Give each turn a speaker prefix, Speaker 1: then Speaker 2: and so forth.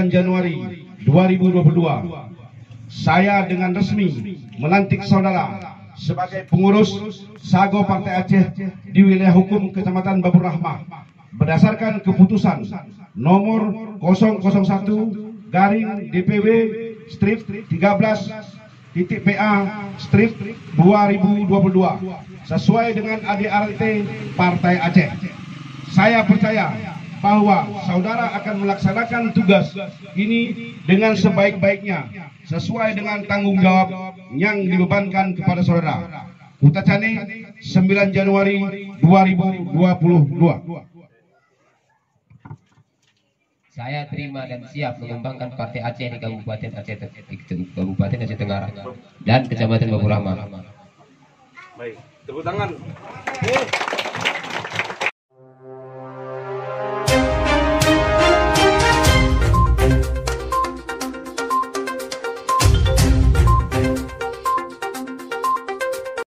Speaker 1: Januari 2022 saya dengan resmi melantik saudara sebagai pengurus Sago Partai Aceh di wilayah hukum Kecamatan Babur Rahmah berdasarkan keputusan nomor 001 garing DPW strip 13.PA strip 2022 sesuai dengan ADART Partai Aceh. Saya percaya bahwa saudara akan melaksanakan tugas ini dengan sebaik-baiknya sesuai dengan tanggung jawab yang dibebankan kepada saudara. Utacane 9 Januari 2022.
Speaker 2: Saya terima dan siap mengembangkan Partai Aceh di Kabupaten Aceh Tenggara dan Kecamatan Babur Rahmah.
Speaker 3: Baik, tepuk tangan.